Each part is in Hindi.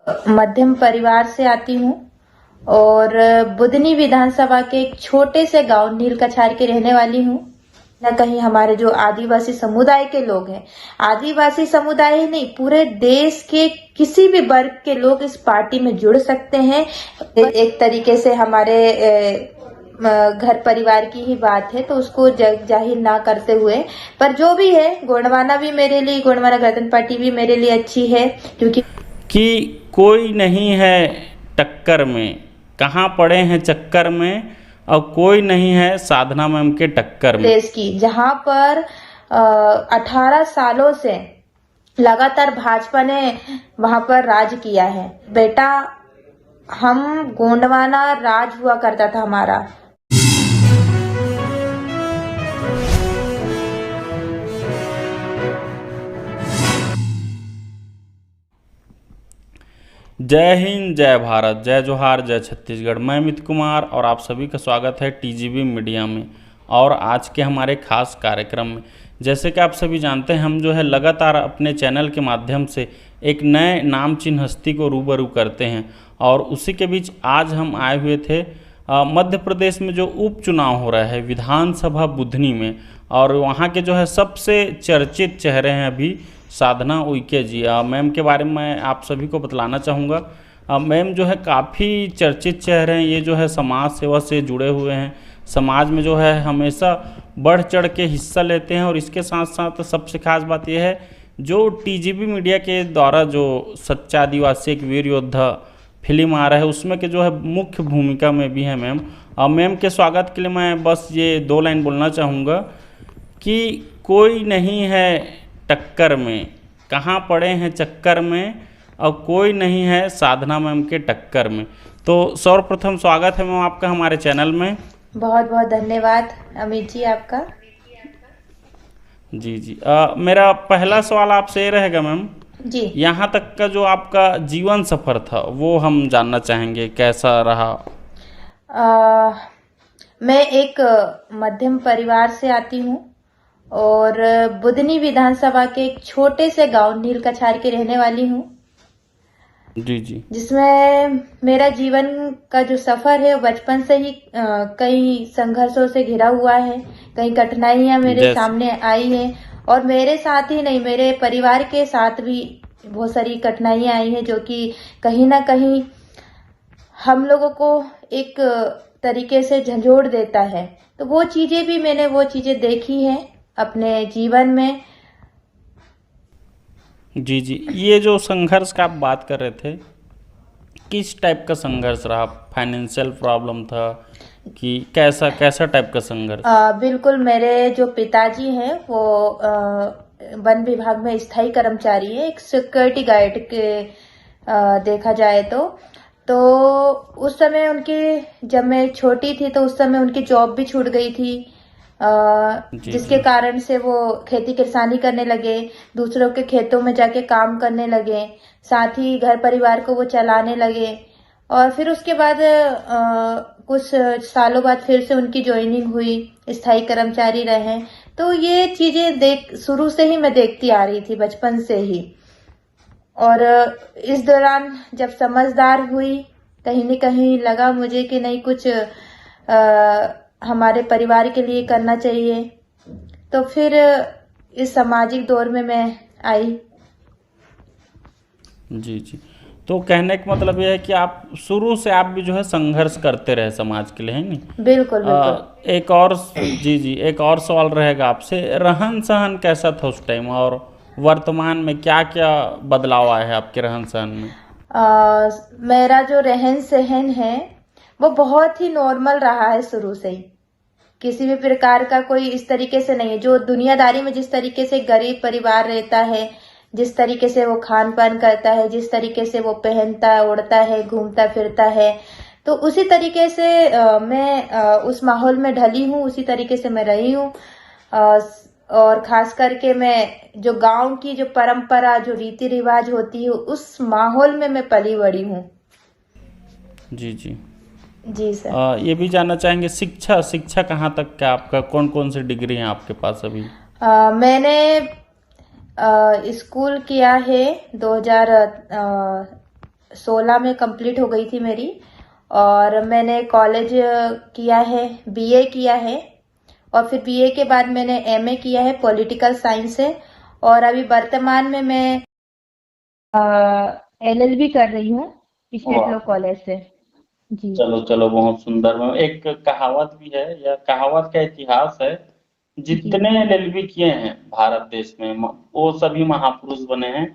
मध्यम परिवार से आती हूँ और बुधनी विधानसभा के एक छोटे से गांव नील कछार के रहने वाली हूँ। न कहीं हमारे जो आदिवासी समुदाय के लोग हैं, आदिवासी समुदाय ही नहीं, पूरे देश के किसी भी वर्ग के लोग इस पार्टी में जुड़ सकते हैं। एक तरीके से हमारे घर परिवार की ही बात है, तो उसको जाहिर ना करते हुए, पर जो भी है, गोंडवाना भी मेरे लिए, गोंडवाना गणतंत्र पार्टी भी मेरे लिए अच्छी है, क्योंकि कोई नहीं है टक्कर में, कहाँ पड़े हैं चक्कर में, और कोई नहीं है साधना मैम के टक्कर में। देश की जहां पर 18 सालों से लगातार भाजपा ने वहां पर राज किया है। बेटा, हम गोंडवाना राज हुआ करता था हमारा। जय हिंद, जय भारत, जय जोहार, जय छत्तीसगढ़। मैं अमित कुमार और आप सभी का स्वागत है टीजीबी मीडिया में और आज के हमारे खास कार्यक्रम में। जैसे कि आप सभी जानते हैं, हम जो है लगातार अपने चैनल के माध्यम से एक नए नामचीन हस्ती को रूबरू करते हैं और उसी के बीच आज हम आए हुए थे मध्य प्रदेश में जो उपचुनाव हो रहा है विधानसभा बुधनी में, और वहाँ के जो है सबसे चर्चित चेहरे हैं अभी साधना उइके जी। मैम के बारे में मैं आप सभी को बतलाना चाहूँगा। मैम जो है काफ़ी चर्चित चेहरे हैं, ये जो है समाज सेवा से जुड़े हुए हैं, समाज में जो है हमेशा बढ़ चढ़ के हिस्सा लेते हैं। और इसके साथ साथ सबसे खास बात यह है, जो टीजीबी मीडिया के द्वारा जो सच्चा आदिवासी एक वीर योद्धा फिल्म आ रहा है, उसमें के जो है मुख्य भूमिका में भी है मैम। मैम के स्वागत के लिए मैं बस ये 2 लाइन बोलना चाहूँगा कि कोई नहीं है टक्कर में, कहाँ पड़े हैं चक्कर में, और कोई नहीं है साधना मैम के टक्कर में। तो सर्वप्रथम स्वागत है मैम आपका हमारे चैनल में। बहुत बहुत धन्यवाद अमित जी आपका। जी जी। मेरा पहला सवाल आपसे ये रहेगा मैम जी, यहाँ तक का जो आपका जीवन सफ़र था वो हम जानना चाहेंगे, कैसा रहा? मैं एक मध्यम परिवार से आती हूँ और बुधनी विधानसभा के एक छोटे से गांव नील कछार के रहने वाली हूँ। जी जी। जिसमें मेरा जीवन का जो सफर है बचपन से ही कई संघर्षों से घिरा हुआ है, कई कठिनाइयां मेरे सामने आई हैं और मेरे साथ ही नहीं, मेरे परिवार के साथ भी बहुत सारी कठिनाइयां आई हैं, जो कि कहीं ना कहीं हम लोगों को एक तरीके से झंझोड़ देता है। तो वो चीजें भी मैंने वो चीजें देखी हैं अपने जीवन में। जी जी। ये जो संघर्ष का आप बात कर रहे थे, किस टाइप का संघर्ष रहा? फाइनेंशियल प्रॉब्लम था कि कैसा कैसा टाइप का संघर्ष? बिल्कुल, मेरे जो पिताजी हैं वो वन विभाग में स्थायी कर्मचारी है, एक सिक्योरिटी गार्ड के देखा जाए तो उस समय उनकी, जब मैं छोटी थी तो उस समय उनकी जॉब भी छूट गई थी, जिसके कारण से वो खेती किसानी करने लगे, दूसरों के खेतों में जाके काम करने लगे, साथ ही घर परिवार को वो चलाने लगे। और फिर उसके बाद कुछ सालों बाद फिर से उनकी ज्वाइनिंग हुई, स्थायी कर्मचारी रहे। तो ये चीजें शुरू से ही मैं देखती आ रही थी, बचपन से ही। और इस दौरान जब समझदार हुई, कहीं न कहीं लगा मुझे कि नहीं, कुछ हमारे परिवार के लिए करना चाहिए, तो फिर इस सामाजिक दौर में मैं आई। जी जी। तो कहने का मतलब यह है कि आप शुरू से आप भी जो है संघर्ष करते रहे समाज के लिए, है नहीं? बिल्कुल बिल्कुल। एक और जी जी, एक और सवाल रहेगा आपसे, रहन सहन कैसा था उस टाइम और वर्तमान में क्या क्या बदलाव आया है आपके रहन सहन में? मेरा जो रहन सहन है वो बहुत ही नॉर्मल रहा है शुरू से ही। किसी भी प्रकार का कोई इस तरीके से नहीं है, जो दुनियादारी में जिस तरीके से गरीब परिवार रहता है, जिस तरीके से वो खान पान करता है, जिस तरीके से वो पहनता उड़ता है, घूमता फिरता है, तो उसी तरीके से मैं उस माहौल में ढली हूँ, उसी तरीके से मैं रही हूँ। और खास करके मैं जो गांव की जो परंपरा, जो रीति रिवाज होती है, उस माहौल में मैं पली बड़ी हूँ। जी जी जी सर। ये भी जानना चाहेंगे, शिक्षा कहाँ तक का आपका, कौन कौन से डिग्री हैं आपके पास अभी? मैंने स्कूल किया है 2016 में कंप्लीट हो गई थी मेरी। और मैंने कॉलेज किया है, बीए किया है, और फिर बीए के बाद मैंने एमए किया है पॉलिटिकल साइंस से। और अभी वर्तमान में मैं एलएलबी कर रही हूँ स्टेट लॉ वाह, कॉलेज से। जी चलो चलो, बहुत सुंदर। मैम, एक कहावत भी है, या कहावत का इतिहास है, जी जितने एलएलबी किए हैं भारत देश में वो सभी महापुरुष बने हैं।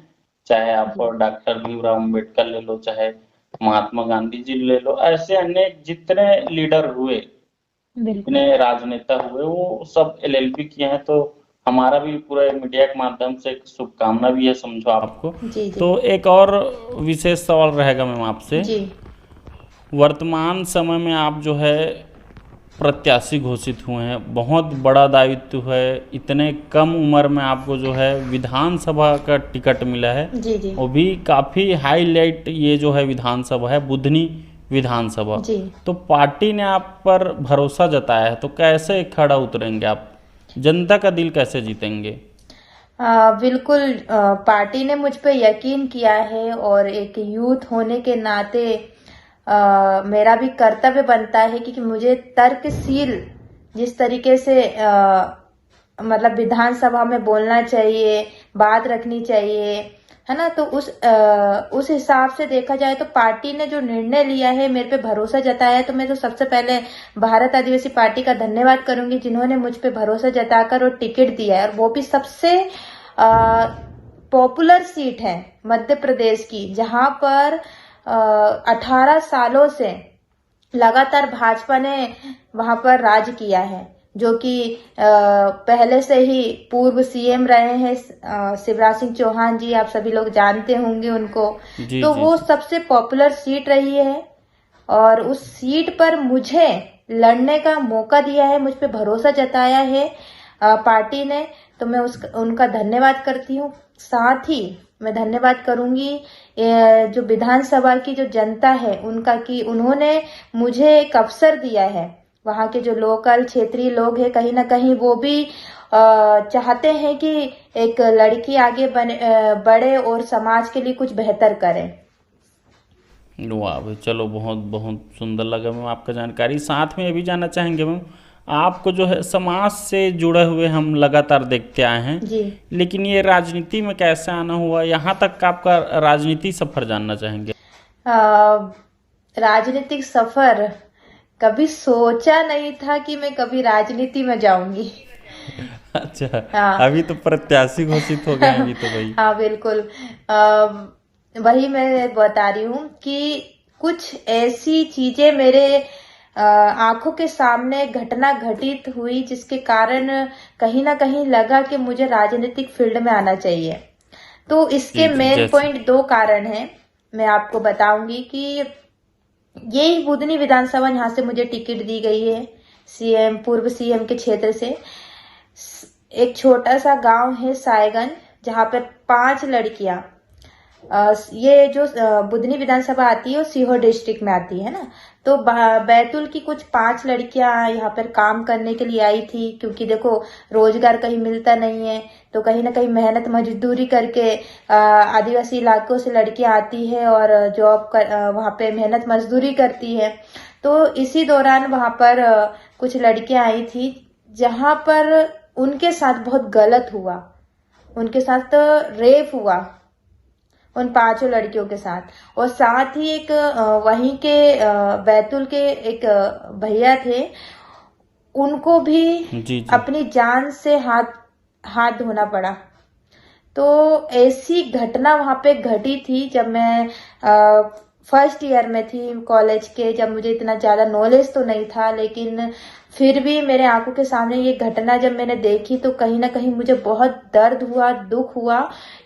चाहे आप जी डॉक्टर भीमराव अम्बेडकर ले लो, चाहे महात्मा गांधी जी ले लो, ऐसे अनेक जितने लीडर हुए, जितने बिल्कुल। राजनेता हुए, वो सब एलएलबी किए हैं। तो हमारा भी पूरा मीडिया के माध्यम से एक शुभकामना भी है, समझो आपको। जी जी तो एक और विशेष सवाल रहेगा मैम आपसे। जी वर्तमान समय में आप जो है प्रत्याशी घोषित हुए हैं, बहुत बड़ा दायित्व है, इतने कम उम्र में आपको जो है विधानसभा का टिकट मिला है, जी जी वो भी काफ़ी हाईलाइट, ये जो है विधानसभा है बुधनी विधानसभा। जी। तो पार्टी ने आप पर भरोसा जताया है, तो कैसे खड़ा उतरेंगे आप, जनता का दिल कैसे जीतेंगे? बिल्कुल, पार्टी ने मुझ पे यकीन किया है, और एक यूथ होने के नाते मेरा भी कर्तव्य बनता है कि मुझे तर्कशील जिस तरीके से मतलब विधानसभा में बोलना चाहिए, बात रखनी चाहिए, है ना। तो उस हिसाब से देखा जाए तो पार्टी ने जो निर्णय लिया है, मेरे पे भरोसा जताया है, तो मैं तो सबसे पहले भारत आदिवासी पार्टी का धन्यवाद करूंगी, जिन्होंने मुझ पे भरोसा जताकर और टिकट दिया है। और वो भी सबसे पॉपुलर सीट है मध्य प्रदेश की, जहां पर 18 सालों से लगातार भाजपा ने वहां पर राज किया है, जो कि पहले से ही पूर्व सीएम रहे हैं शिवराज सिंह चौहान जी, आप सभी लोग जानते होंगे उनको। जी तो जी वो जी। सबसे पॉपुलर सीट रही है, और उस सीट पर मुझे लड़ने का मौका दिया है, मुझ पे भरोसा जताया है पार्टी ने। तो मैं उनका धन्यवाद करती हूँ। साथ ही मैं धन्यवाद करूंगी जो विधानसभा की जो जनता है उनका, कि उन्होंने मुझे एक अवसर दिया है। वहाँ के जो लोकल क्षेत्रीय लोग हैं, कहीं ना कहीं वो भी चाहते हैं कि एक लड़की आगे बढ़े और समाज के लिए कुछ बेहतर करे। वाह भाई, चलो बहुत बहुत सुंदर लगा मैम आपका जानकारी। साथ में ये भी जानना चाहेंगे मैम, आपको जो है समाज से जुड़े हुए हम लगातार देखते आए हैं, जी। लेकिन ये राजनीति में कैसे आना हुआ, यहाँ तक का आपका राजनीति सफर जानना चाहेंगे। राजनीतिक सफर, कभी सोचा नहीं था कि मैं कभी राजनीति में जाऊंगी। अच्छा, हाँ अभी तो प्रत्याशी घोषित हो गए हैं अभी तो भाई। हाँ बिल्कुल। वही मैं बता रही हूँ कि कुछ ऐसी चीजें मेरे आंखों के सामने घटना घटित हुई, जिसके कारण कहीं ना कहीं लगा कि मुझे राजनीतिक फील्ड में आना चाहिए। तो इसके जी जी, मेन जैसे। पॉइंट दो कारण हैं, मैं आपको बताऊंगी कि यही बुधनी विधानसभा, यहाँ से मुझे टिकट दी गई है सीएम, पूर्व सीएम के क्षेत्र से। एक छोटा सा गांव है सायगन, जहाँ पर 5 लड़कियां, ये जो बुधनी विधानसभा आती है वो सीहोर डिस्ट्रिक्ट में आती है ना। तो बैतूल की कुछ 5 लड़कियां यहाँ पर काम करने के लिए आई थी, क्योंकि देखो रोजगार कहीं मिलता नहीं है, तो कहीं ना कहीं मेहनत मजदूरी करके आदिवासी इलाकों से लड़कियां आती है और जॉब कर वहाँ पे मेहनत मजदूरी करती है। तो इसी दौरान वहाँ पर कुछ लड़कियां आई थी, जहाँ पर उनके साथ बहुत गलत हुआ, उनके साथ रेप हुआ उन 5 लड़कियों के साथ। और साथ ही एक वहीं के बैतूल के एक भैया थे, उनको भी जी जी। अपनी जान से हाथ धोना पड़ा। तो ऐसी घटना वहां पे घटी थी जब मैं फर्स्ट ईयर में थी कॉलेज के, जब मुझे इतना ज्यादा नॉलेज तो नहीं था, लेकिन फिर भी मेरे आंखों के सामने ये घटना जब मैंने देखी तो कहीं ना कहीं मुझे बहुत दर्द हुआ, दुख हुआ,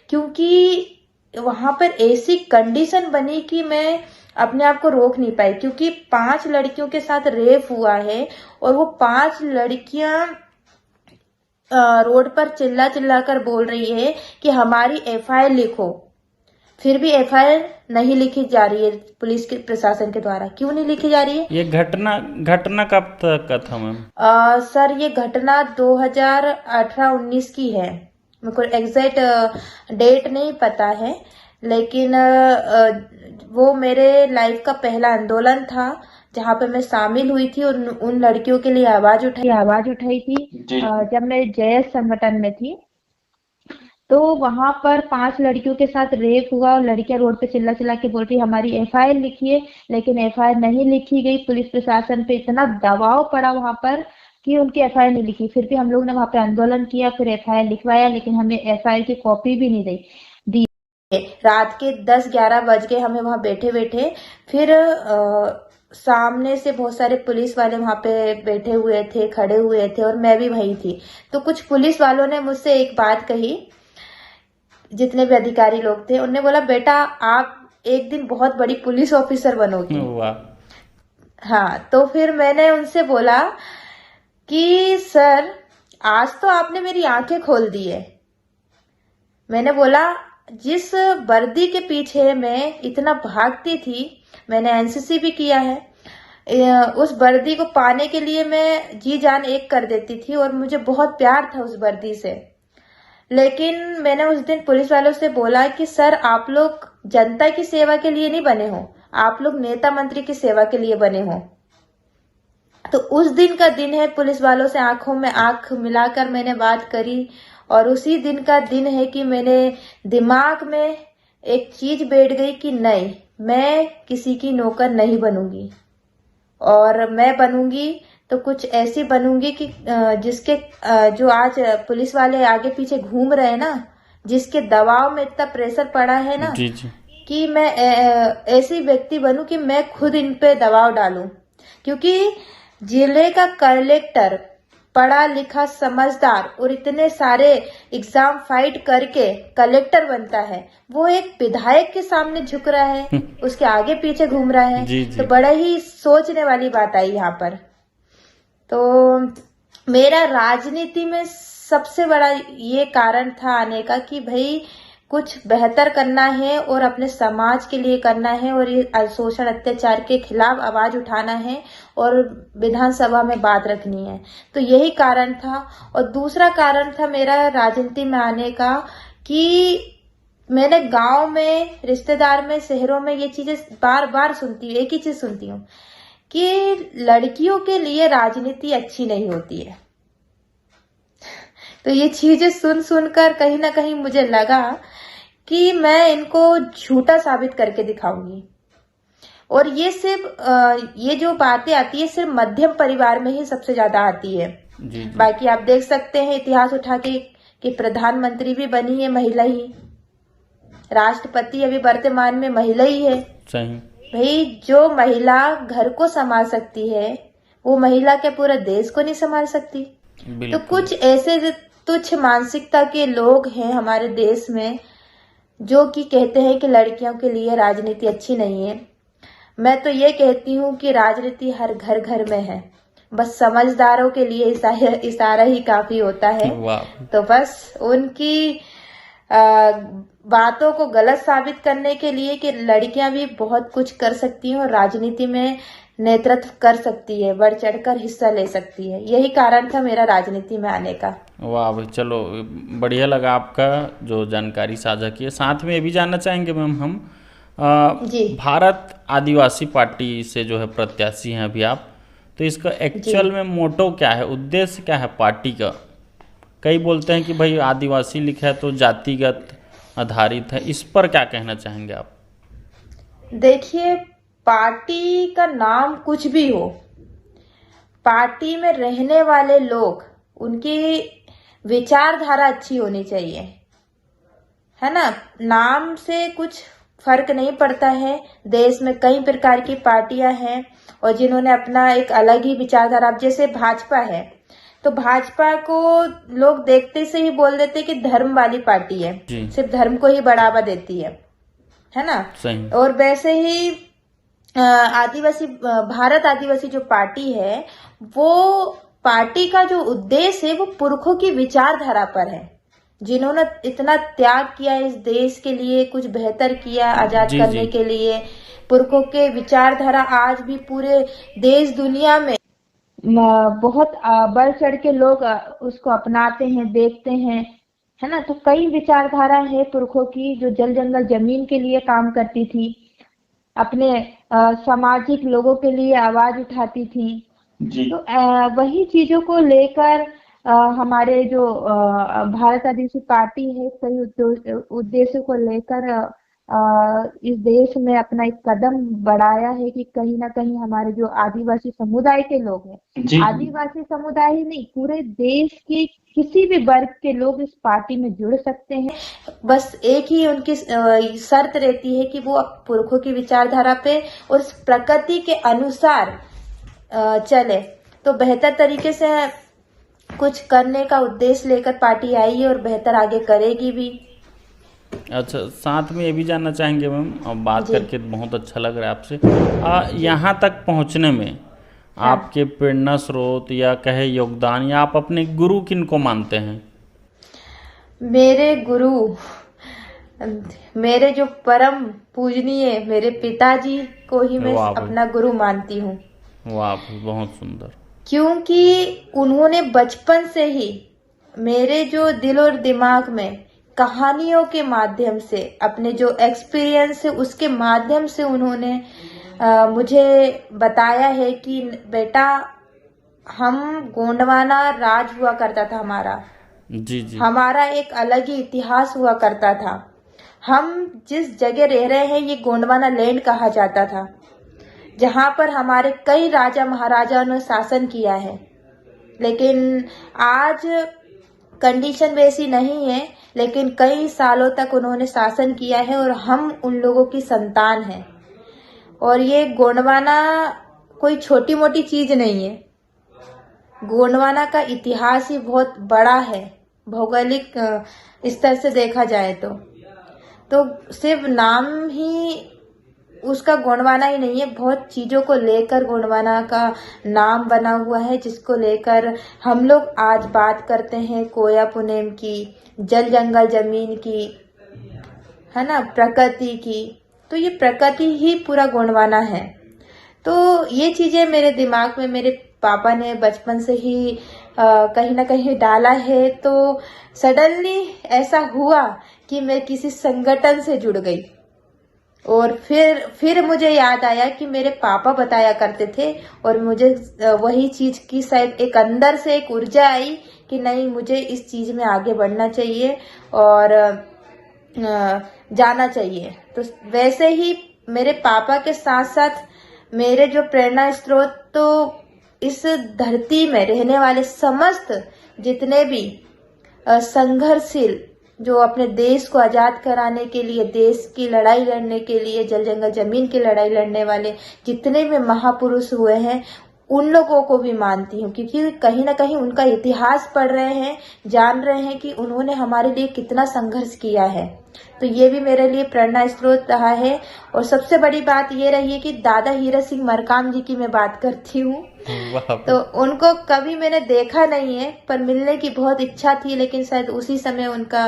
क्योंकि वहां पर ऐसी कंडीशन बनी कि मैं अपने आप को रोक नहीं पाई, क्योंकि 5 लड़कियों के साथ रेप हुआ है, और वो 5 लड़कियां रोड पर चिल्ला चिल्ला कर बोल रही है कि हमारी एफआईआर लिखो। फिर भी एफआईआर नहीं लिखी जा रही है पुलिस के प्रशासन के द्वारा। क्यों नहीं लिखी जा रही है? ये घटना घटना कब तक का था मैम? सर ये घटना 2018-19 की है, मेरे को एग्जैक्ट डेट नहीं पता है, लेकिन वो मेरे लाइफ का पहला आंदोलन था जहाँ पे मैं शामिल हुई थी और उन लड़कियों के लिए आवाज उठाई थी। जी जब मैं जेएस संगठन में थी तो वहां पर 5 लड़कियों के साथ रेप हुआ और लड़कियां रोड पे चिल्ला चिल्ला के बोल रही हमारी एफआईआर लिखिए, लेकिन एफआईआर नहीं लिखी गई। पुलिस प्रशासन पे इतना दबाव पड़ा वहां पर कि उनकी एफआईआर नहीं लिखी। फिर भी हम लोग ने वहां पे आंदोलन किया, फिर एफआईआर लिखवाया, लेकिन हमें एफआईआर की कॉपी भी नहीं दी। रात के 10-11 बज गए हमें वहां बैठे बैठे। फिर सामने से बहुत सारे पुलिस वाले वहां पे बैठे हुए थे, खड़े हुए थे, और मैं भी वहीं थी। तो कुछ पुलिस वालों ने मुझसे एक बात कही, जितने भी अधिकारी लोग थे, उन्होंने बोला बेटा आप एक दिन बहुत बड़ी पुलिस ऑफिसर बनोगी। वाह। हाँ, तो फिर मैंने उनसे बोला कि सर आज तो आपने मेरी आंखें खोल दी है। मैंने बोला जिस वर्दी के पीछे मैं इतना भागती थी, मैंने एनसीसी भी किया है, उस वर्दी को पाने के लिए मैं जी जान एक कर देती थी और मुझे बहुत प्यार था उस वर्दी से। लेकिन मैंने उस दिन पुलिस वालों से बोला कि सर आप लोग जनता की सेवा के लिए नहीं बने हो, आप लोग नेता मंत्री की सेवा के लिए बने हो। तो उस दिन का दिन है, पुलिस वालों से आंखों में आंख मिलाकर मैंने बात करी, और उसी दिन का दिन है कि मेरे दिमाग में एक चीज बैठ गई कि नहीं, मैं किसी की नौकर नहीं बनूंगी, और मैं बनूंगी तो कुछ ऐसी बनूंगी कि जिसके जो आज पुलिस वाले आगे पीछे घूम रहे हैं ना, जिसके दबाव में इतना प्रेशर पड़ा है ना, जी जी। कि मैं ऐसी व्यक्ति बनूं कि मैं खुद इन पे दबाव डालूं। क्योंकि जिले का कलेक्टर पढ़ा लिखा समझदार और इतने सारे एग्जाम फाइट करके कलेक्टर बनता है, वो एक विधायक के सामने झुक रहा है, उसके आगे पीछे घूम रहा है। जी जी। तो बड़ा ही सोचने वाली बात आई यहाँ पर। तो मेरा राजनीति में सबसे बड़ा ये कारण था आने का कि भाई कुछ बेहतर करना है और अपने समाज के लिए करना है, और ये शोषण अत्याचार के खिलाफ आवाज उठाना है और विधानसभा में बात रखनी है। तो यही कारण था। और दूसरा कारण था मेरा राजनीति में आने का कि मैंने गांव में, रिश्तेदार में, शहरों में ये चीजें बार बार सुनती हूँ, एक ही चीज सुनती हूँ कि लड़कियों के लिए राजनीति अच्छी नहीं होती है। तो ये चीजें सुन सुनकर कहीं ना कहीं मुझे लगा कि मैं इनको झूठा साबित करके दिखाऊंगी। और ये सिर्फ ये जो बातें आती है सिर्फ मध्यम परिवार में ही सबसे ज्यादा आती है। जी। बाकी आप देख सकते हैं इतिहास उठा के कि प्रधानमंत्री भी बनी है महिला ही, राष्ट्रपति अभी वर्तमान में महिला ही है। सही। भाई जो महिला घर को संभाल सकती है, वो महिला के पूरे देश को नहीं संभाल सकती। तो कुछ ऐसे तुच्छ मानसिकता के लोग हैं हमारे देश में जो कि कहते हैं कि लड़कियों के लिए राजनीति अच्छी नहीं है। मैं तो ये कहती हूँ कि राजनीति हर घर घर में है, बस समझदारों के लिए इशारा ही काफी होता है। तो बस उनकी बातों को गलत साबित करने के लिए कि लड़कियां भी बहुत कुछ कर सकती हैं और राजनीति में नेतृत्व कर सकती है, बढ़ चढ़कर हिस्सा ले सकती है, यही कारण था मेरा राजनीति में आने का। वाह भाई, चलो बढ़िया लगा आपका जो जानकारी साझा की है। साथ में ये भी जानना चाहेंगे मैम हम जी। भारत आदिवासी पार्टी से जो है प्रत्याशी हैं अभी आप, तो इसका एक्चुअल में मोटो क्या है, उद्देश्य क्या है पार्टी का? कई बोलते हैं कि भाई आदिवासी लिखा है तो जातिगत आधारित है, इस पर क्या कहना चाहेंगे आप? देखिए, पार्टी का नाम कुछ भी हो, पार्टी में रहने वाले लोग, उनकी विचारधारा अच्छी होनी चाहिए, है ना। नाम से कुछ फर्क नहीं पड़ता है। देश में कई प्रकार की पार्टियां हैं और जिन्होंने अपना एक अलग ही विचारधारा, अब जैसे भाजपा है तो भाजपा को लोग देखते से ही बोल देते कि धर्म वाली पार्टी है, सिर्फ धर्म को ही बढ़ावा देती है ना। सही। और वैसे ही आदिवासी, भारत आदिवासी जो पार्टी है, वो पार्टी का जो उद्देश्य है वो पुरखों की विचारधारा पर है, जिन्होंने इतना त्याग किया इस देश के लिए, कुछ बेहतर किया आजाद करने के लिए। पुरखों के विचारधारा आज भी पूरे देश दुनिया में बहुत बढ़ चढ़ के लोग उसको अपनाते हैं, देखते हैं, है ना। तो कई विचारधारा है पुरखों की जो जल जंगल जमीन के लिए काम करती थी, अपने सामाजिक लोगों के लिए आवाज उठाती थी। जी तो वही चीजों को लेकर हमारे जो भारत आदिवासी पार्टी है कई उद्देश्यों को लेकर इस देश में अपना एक कदम बढ़ाया है कि कहीं ना कहीं हमारे जो आदिवासी समुदाय के लोग हैं, जी आदिवासी समुदाय ही नहीं पूरे देश के किसी भी वर्ग के लोग इस पार्टी में जुड़ सकते हैं। बस एक ही उनकी शर्त रहती है कि वो पुरखों की विचारधारा पे और उस प्रकृति के अनुसार चले, तो बेहतर तरीके से कुछ करने का उद्देश्य लेकर पार्टी आई है और बेहतर आगे करेगी भी। अच्छा, साथ में ये भी जानना चाहेंगे मैम, अब बात जी। करके बहुत अच्छा लग रहा है आपसे। यहाँ तक पहुँचने में हाँ। आपके प्रेरणा स्रोत या कहे योगदान, या आप अपने गुरु किन को मानते हैं? मेरे गुरु, मेरे जो परम पूजनीय मेरे पिताजी को ही मैं वाह भाई। अपना गुरु मानती हूँ, वाह भाई, बहुत सुंदर। क्योंकि उन्होंने बचपन से ही मेरे जो दिल और दिमाग में कहानियों के माध्यम से, अपने जो एक्सपीरियंस है उसके माध्यम से उन्होंने मुझे बताया है कि बेटा, हम गोंडवाना राज हुआ करता था हमारा, जी जी। हमारा एक अलग ही इतिहास हुआ करता था। हम जिस जगह रह रहे हैं ये गोंडवाना लैंड कहा जाता था, जहाँ पर हमारे कई राजा महाराजाओं ने शासन किया है। लेकिन आज कंडीशन वैसी नहीं है, लेकिन कई सालों तक उन्होंने शासन किया है और हम उन लोगों की संतान हैं। और ये गोंडवाना कोई छोटी मोटी चीज नहीं है, गोंडवाना का इतिहास ही बहुत बड़ा है भौगोलिक स्तर से देखा जाए तो सिर्फ नाम ही उसका गोंडवाना ही नहीं है, बहुत चीजों को लेकर गोंडवाना का नाम बना हुआ है, जिसको लेकर हम लोग आज बात करते हैं कोया पुनेम की, जल जंगल जमीन की, है ना, प्रकृति की। तो ये प्रकृति ही पूरा गोंडवाना है। तो ये चीजें मेरे दिमाग में मेरे पापा ने बचपन से ही कहीं ना कहीं डाला है। तो सडनली ऐसा हुआ कि मैं किसी संगठन से जुड़ गई और फिर मुझे याद आया कि मेरे पापा बताया करते थे और मुझे वही चीज की शायद एक अंदर से एक ऊर्जा आई कि नहीं, मुझे इस चीज में आगे बढ़ना चाहिए और जाना चाहिए। तो वैसे ही मेरे पापा के साथ साथ मेरे जो प्रेरणा स्रोत, तो इस धरती में रहने वाले समस्त जितने भी संघर्षशील, जो अपने देश को आजाद कराने के लिए, देश की लड़ाई लड़ने के लिए, जल जंगल जमीन की लड़ाई लड़ने वाले जितने भी महापुरुष हुए हैं, उन लोगों को भी मानती हूँ, क्योंकि कहीं ना कहीं उनका इतिहास पढ़ रहे हैं, जान रहे हैं कि उन्होंने हमारे लिए कितना संघर्ष किया है। तो ये भी मेरे लिए प्रेरणा स्रोत रहा है। और सबसे बड़ी बात ये रही है कि दादा हीरा सिंह मरकाम जी की मैं बात करती हूँ। तो उनको कभी मैंने देखा नहीं है, पर मिलने की बहुत इच्छा थी, लेकिन शायद उसी समय उनका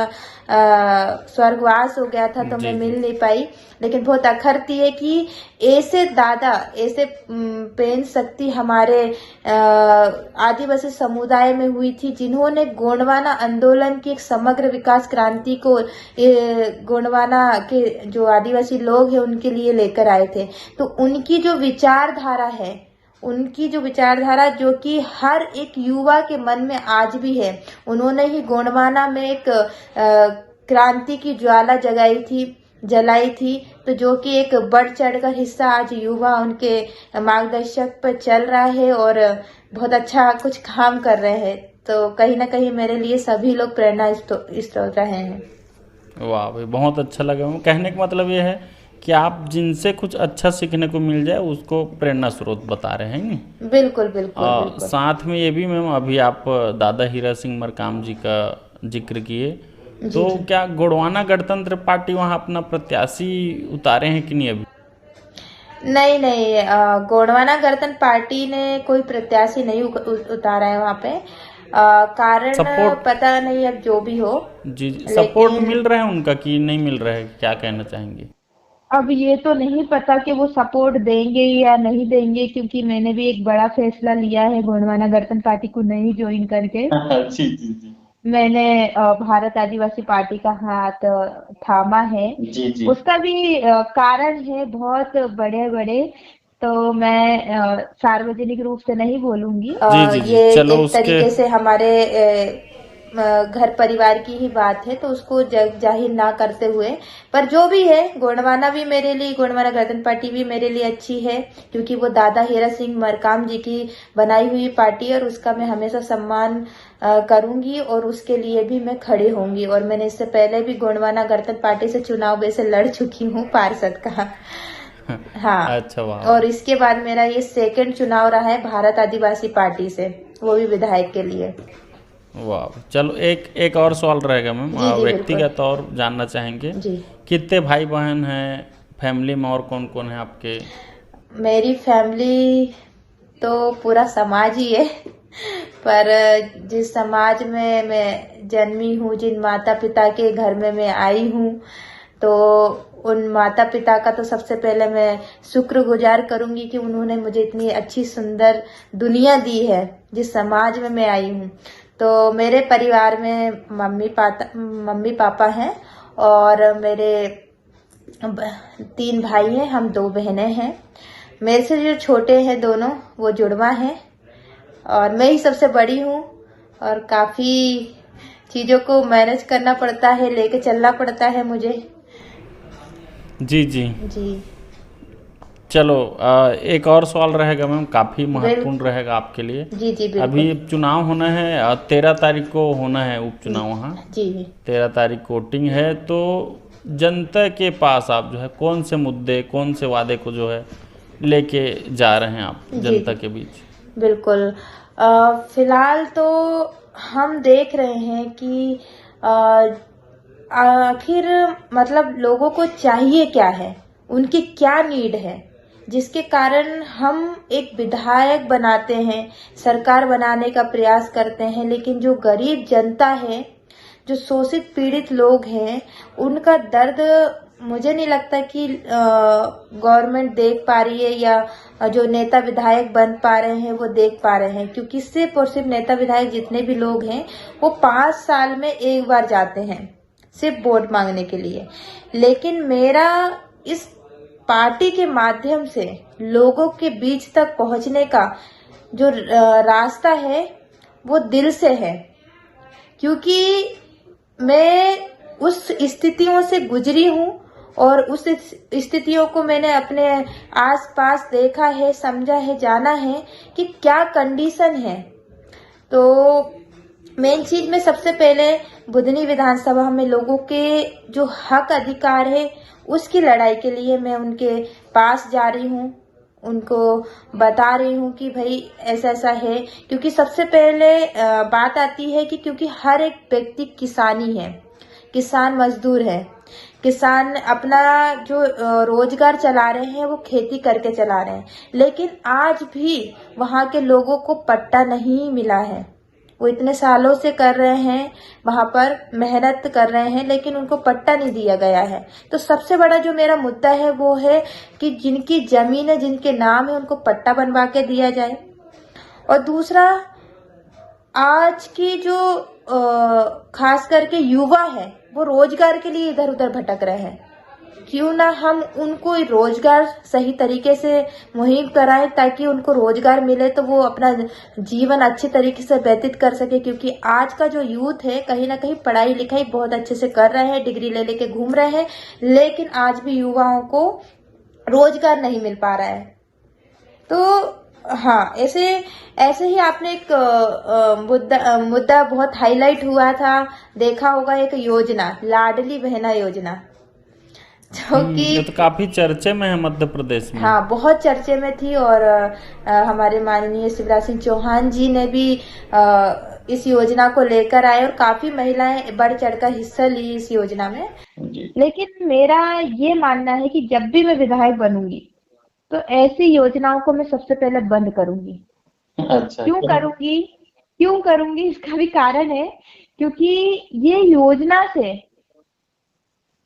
स्वर्गवास हो गया था, तो मैं मिल नहीं पाई। लेकिन बहुत अखरती है कि ऐसे दादा, ऐसे पेन शक्ति हमारे आदिवासी समुदाय में हुई थी, जिन्होंने गोंडवाना आंदोलन की एक समग्र विकास क्रांति को गोंडवाना के जो आदिवासी लोग हैं उनके लिए लेकर आए थे। तो उनकी जो विचारधारा है, उनकी जो विचारधारा जो कि हर एक युवा के मन में आज भी है, उन्होंने ही गोंडवाना में एक क्रांति की ज्वाला जलाई थी, तो जो कि एक बढ़ चढ़कर हिस्सा आज युवा उनके मार्गदर्शक पर चल रहा है और बहुत अच्छा कुछ काम कर रहे हैं। तो कहीं ना कहीं मेरे लिए सभी लोग प्रेरणा स्रोत रहे हैं। वाह भाई, बहुत अच्छा लगा। कहने का मतलब ये है कि आप जिनसे कुछ अच्छा सीखने को मिल जाए उसको प्रेरणा स्रोत बता रहे हैं। बिल्कुल बिल्कुल। साथ में ये भी मैम, अभी आप दादा हीरा सिंह मरकाम जी का जिक्र किए, तो क्या गोंडवाना गणतंत्र पार्टी वहाँ अपना प्रत्याशी उतारे हैं कि नहीं अभी? नहीं, गोंडवाना गणतंत्र पार्टी ने कोई प्रत्याशी नहीं उतारा है वहाँ पे। कारण पता नहीं, अब जो भी हो। जी, सपोर्ट मिल रहा है उनका कि नहीं मिल रहा है, क्या कहना चाहेंगे? अब ये तो नहीं पता कि वो सपोर्ट देंगे या नहीं देंगे, क्योंकि मैंने भी एक बड़ा फैसला लिया है गोंडवाना गणतंत्र पार्टी को नहीं ज्वाइन करके। जी जी जी। मैंने भारत आदिवासी पार्टी का हाथ थामा है। जी जी उसका भी कारण है बहुत बड़े बड़े, तो मैं सार्वजनिक रूप से नहीं बोलूंगी। जी जी जी, ये चलो एक उसके तरीके से हमारे घर परिवार की ही बात है, तो उसको जाहिर ना करते हुए, पर जो भी है, गोंडवाना भी मेरे लिए, गोंडवाना गणतंत्र पार्टी भी मेरे लिए अच्छी है, क्योंकि वो दादा हीरा सिंह मरकाम जी की बनाई हुई पार्टी है, और उसका मैं हमेशा सम्मान करूंगी, और उसके लिए भी मैं खड़ी होंगी। और मैंने इससे पहले भी गोंडवाना गणतंत्र पार्टी से चुनाव वैसे लड़ चुकी हूँ, पार्षद का। हाँ। अच्छा वाह और वाह इसके बाद मेरा ये सेकंड चुनाव रहा है भारत आदिवासी पार्टी से, वो भी विधायक के लिए। वाह। चलो एक एक और सवाल रहेगा मैम, जी जी बिल्कुल। व्यक्तिगत और जानना चाहेंगे जी। कितने भाई बहन हैं, फैमिली में और कौन कौन है आपके? मेरी फैमिली तो पूरा समाज ही है, पर जिस समाज में मैं जन्मी हूँ, जिन माता पिता के घर में मैं आई हूँ, तो उन माता पिता का तो सबसे पहले मैं शुक्रगुजार करूंगी कि उन्होंने मुझे इतनी अच्छी सुंदर दुनिया दी है, जिस समाज में मैं आई हूँ। तो मेरे परिवार में मम्मी पापा हैं, और मेरे 3 भाई हैं, हम 2 बहनें हैं। मेरे से जो छोटे हैं दोनों, वो जुड़वा हैं, और मैं ही सबसे बड़ी हूँ, और काफी चीजों को मैनेज करना पड़ता है, लेके चलना पड़ता है मुझे। जी जी। जी। चलो एक और सवाल रहेगा मैम, काफ़ी बिल महत्वपूर्ण रहेगा आपके लिए। जी जी अभी बिल्कुल। चुनाव होना है, 13 तारीख को होना है उपचुनाव वहाँ। जी 13 तारीख को वोटिंग है, तो जनता के पास आप जो है कौन से मुद्दे, कौन से वादे को जो है लेके जा रहे हैं आप जी जनता जी के बीच? बिल्कुल। फिलहाल तो हम देख रहे हैं कि अ, आखिर मतलब लोगों को चाहिए क्या है, उनकी क्या नीड है, जिसके कारण हम एक विधायक बनाते हैं, सरकार बनाने का प्रयास करते हैं, लेकिन जो गरीब जनता है, जो शोषित पीड़ित लोग हैं, उनका दर्द मुझे नहीं लगता कि गवर्नमेंट देख पा रही है, या जो नेता विधायक बन पा रहे हैं वो देख पा रहे हैं, क्योंकि सिर्फ और सिर्फ नेता विधायक जितने भी लोग हैं, वो 5 साल में एक बार जाते हैं सिर्फ वोट मांगने के लिए। लेकिन मेरा इस पार्टी के माध्यम से लोगों के बीच तक पहुंचने का जो रास्ता है, वो दिल से है, क्योंकि मैं उस स्थितियों से गुजरी हूँ, और उस स्थितियों को मैंने अपने आसपास देखा है, समझा है, जाना है कि क्या कंडीशन है। तो मेन चीज में सबसे पहले बुधनी विधानसभा में लोगों के जो हक अधिकार है, उसकी लड़ाई के लिए मैं उनके पास जा रही हूँ, उनको बता रही हूँ कि भाई ऐसा ऐसा है। क्योंकि सबसे पहले बात आती है कि क्योंकि हर एक व्यक्ति किसानी है, किसान मजदूर है, किसान अपना जो रोजगार चला रहे हैं वो खेती करके चला रहे हैं, लेकिन आज भी वहाँ के लोगों को पट्टा नहीं मिला है। वो इतने सालों से कर रहे हैं, वहां पर मेहनत कर रहे हैं, लेकिन उनको पट्टा नहीं दिया गया है। तो सबसे बड़ा जो मेरा मुद्दा है वो है कि जिनकी जमीन है, जिनके नाम है, उनको पट्टा बनवा के दिया जाए। और दूसरा, आज की जो खास करके युवा है, वो रोजगार के लिए इधर उधर भटक रहे हैं। क्यों ना हम उनको रोजगार सही तरीके से मुहैया कराएं, ताकि उनको रोजगार मिले तो वो अपना जीवन अच्छे तरीके से व्यतीत कर सके। क्योंकि आज का जो यूथ है, कहीं ना कहीं पढ़ाई लिखाई बहुत अच्छे से कर रहे हैं, डिग्री ले लेके घूम रहे हैं, लेकिन आज भी युवाओं को रोजगार नहीं मिल पा रहा है। तो हाँ, ऐसे ऐसे ही आपने एक मुद्दा बहुत हाईलाइट हुआ था, देखा होगा, एक योजना, लाडली बहना योजना, जो कि ये तो काफ़ी चर्चे में है मध्य प्रदेश में। हाँ बहुत चर्चे में थी। और हमारे माननीय शिवराज सिंह चौहान जी ने भी इस योजना को लेकर आए, और काफी महिलाएं बढ़ चढ़कर हिस्सा ली इस योजना में। जी। लेकिन मेरा ये मानना है कि जब भी मैं विधायक बनूंगी, तो ऐसी योजनाओं को मैं सबसे पहले बंद करूंगी। अच्छा क्यों करूंगी? क्यों करूंगी, इसका भी कारण है, क्योंकि ये योजना से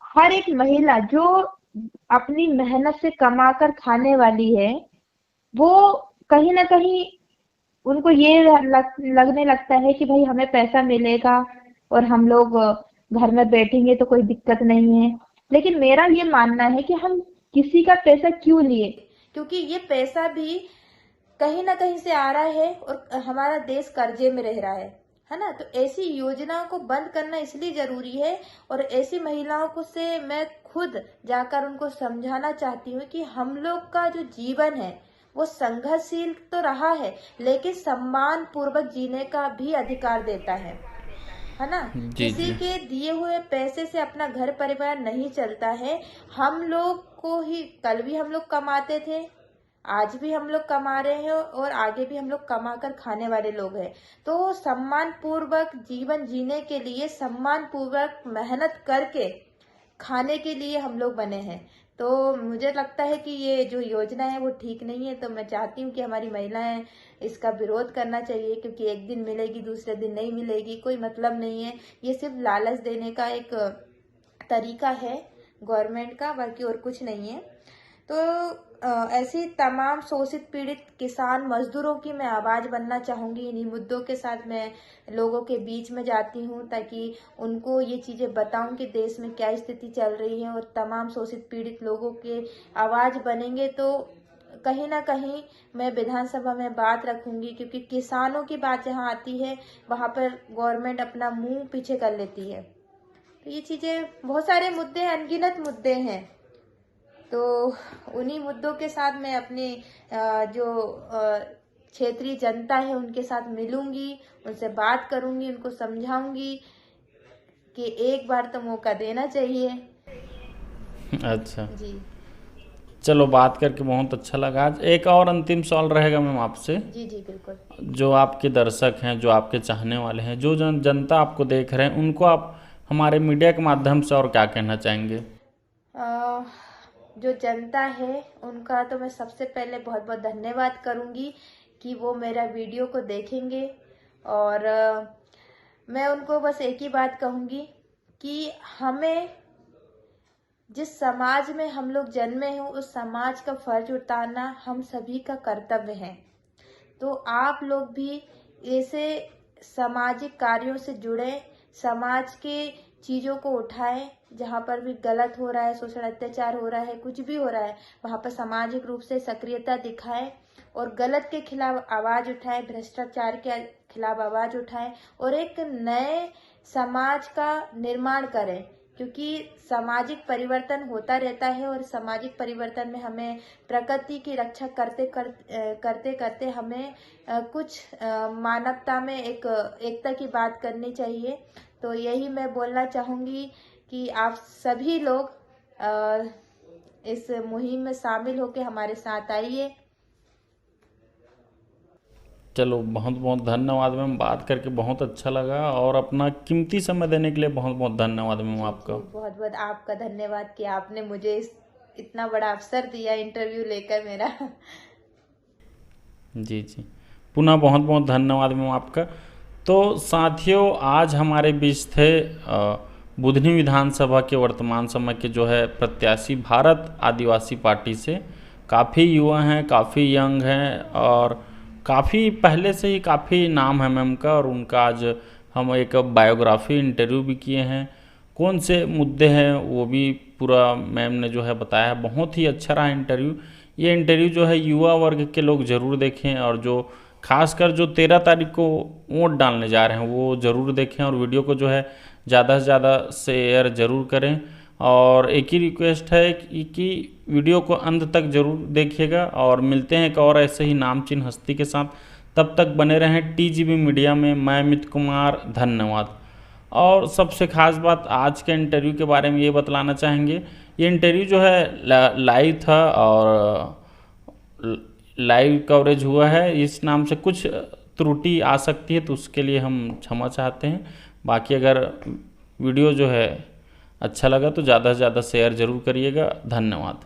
हर एक महिला जो अपनी मेहनत से कमाकर खाने वाली है, वो कहीं ना कहीं उनको ये लगने लगता है कि भाई हमें पैसा मिलेगा, और हम लोग घर में बैठेंगे तो कोई दिक्कत नहीं है। लेकिन मेरा ये मानना है कि हम किसी का पैसा क्यों लिए, क्योंकि ये पैसा भी कहीं ना कहीं से आ रहा है और हमारा देश कर्जे में रह रहा है ना। तो ऐसी योजना को बंद करना इसलिए जरूरी है। और ऐसी महिलाओं को से मैं खुद जाकर उनको समझाना चाहती हूँ कि हम लोग का जो जीवन है वो संघर्षशील तो रहा है, लेकिन सम्मान पूर्वक जीने का भी अधिकार देता है ना। जी किसी जी। के दिए हुए पैसे से अपना घर परिवार नहीं चलता है। हम लोग को ही कल भी हम लोग कमाते थे, आज भी हम लोग कमा रहे हैं और आगे भी हम लोग कमा कर खाने वाले लोग हैं। तो सम्मान पूर्वक जीवन जीने के लिए सम्मान पूर्वक मेहनत करके खाने के लिए हम लोग बने हैं। तो मुझे लगता है कि ये जो योजना है वो ठीक नहीं है। तो मैं चाहती हूँ कि हमारी महिलाएं इसका विरोध करना चाहिए, क्योंकि एक दिन मिलेगी दूसरे दिन नहीं मिलेगी, कोई मतलब नहीं है। ये सिर्फ लालच देने का एक तरीका है गवर्नमेंट का, बाकी और कुछ नहीं है। तो ऐसी तमाम शोषित पीड़ित किसान मजदूरों की मैं आवाज बनना चाहूंगी। इन्हीं मुद्दों के साथ मैं लोगों के बीच में जाती हूँ ताकि उनको ये चीजें बताऊं कि देश में क्या स्थिति चल रही है, और तमाम शोषित पीड़ित लोगों के आवाज बनेंगे तो कहीं ना कहीं मैं विधानसभा में बात रखूंगी। क्योंकि किसानों की बात जहाँ आती है वहां पर गवर्नमेंट अपना मुंह पीछे कर लेती है। तो ये चीजें, बहुत सारे मुद्दे हैं, अनगिनत मुद्दे हैं। तो उन्हीं मुद्दों के साथ मैं अपने जो क्षेत्रीय जनता है उनके साथ मिलूंगी, उनसे बात करूंगी, उनको समझाऊंगी कि एक बार तो मौका देना चाहिए। अच्छा, जी चलो बात करके बहुत अच्छा लगा। आज एक और अंतिम सवाल रहेगा मैम आपसे। जी जी बिल्कुल। जो आपके दर्शक हैं, जो आपके चाहने वाले हैं, जो जनता आपको देख रहे हैं, उनको आप हमारे मीडिया के माध्यम से और क्या कहना चाहेंगे? अ, जो जनता है उनका तो मैं सबसे पहले बहुत बहुत धन्यवाद करूंगी कि वो मेरा वीडियो को देखेंगे। और मैं उनको बस एक ही बात कहूंगी कि हमें जिस समाज में हम लोग जन्मे हैं उस समाज का फर्ज उतारना हम सभी का कर्तव्य है। तो आप लोग भी ऐसे सामाजिक कार्यों से जुड़े, समाज के चीजों को उठाएं। जहाँ पर भी गलत हो रहा है, शोषण अत्याचार हो रहा है, कुछ भी हो रहा है, वहाँ पर सामाजिक रूप से सक्रियता दिखाएं और गलत के खिलाफ आवाज उठाएं, भ्रष्टाचार के खिलाफ आवाज उठाएं और एक नए समाज का निर्माण करें। क्योंकि सामाजिक परिवर्तन होता रहता है और सामाजिक परिवर्तन में हमें प्रकृति की रक्षा करते करते हमें कुछ मानवता में एक एकता की बात करनी चाहिए। तो यही मैं बोलना चाहूंगी कि आप सभी लोग इस मुहिम में शामिल होकर हमारे साथ आइए। चलो बहुत बहुत धन्यवाद मैम, बात करके बहुत अच्छा लगा और अपना कीमती समय देने के लिए बहुत बहुत धन्यवाद मैम आपका। बहुत बहुत आपका धन्यवाद कि आपने मुझे इतना बड़ा अवसर दिया इंटरव्यू लेकर मेरा। जी जी, पुनः बहुत बहुत धन्यवाद मैम आपका। तो साथियों, आज हमारे बीच थे बुधनी विधानसभा के वर्तमान समय के जो है प्रत्याशी भारत आदिवासी पार्टी से। काफ़ी युवा हैं, काफ़ी यंग हैं और काफ़ी पहले से ही काफ़ी नाम है मैम का, और उनका आज हम एक बायोग्राफी इंटरव्यू भी किए हैं। कौन से मुद्दे हैं वो भी पूरा मैम ने जो है बताया है। बहुत ही अच्छा रहा इंटरव्यू। ये इंटरव्यू जो है युवा वर्ग के लोग ज़रूर देखें, और जो खासकर जो 13 तारीख को वोट डालने जा रहे हैं वो ज़रूर देखें, और वीडियो को जो है ज़्यादा से ज़्यादा शेयर ज़रूर करें। और एक ही रिक्वेस्ट है कि वीडियो को अंत तक ज़रूर देखिएगा, और मिलते हैं एक और ऐसे ही नामचीन हस्ती के साथ। तब तक बने रहें टीजीबी मीडिया में। मैं अमित कुमार, धन्यवाद। और सबसे खास बात आज के इंटरव्यू के बारे में ये बतलाना चाहेंगे, ये इंटरव्यू जो है लाइव था और लाइव कवरेज हुआ है। इस नाम से कुछ त्रुटि आ सकती है तो उसके लिए हम क्षमा चाहते हैं। बाकी अगर वीडियो जो है अच्छा लगा तो ज़्यादा से ज़्यादा शेयर ज़रूर करिएगा। धन्यवाद।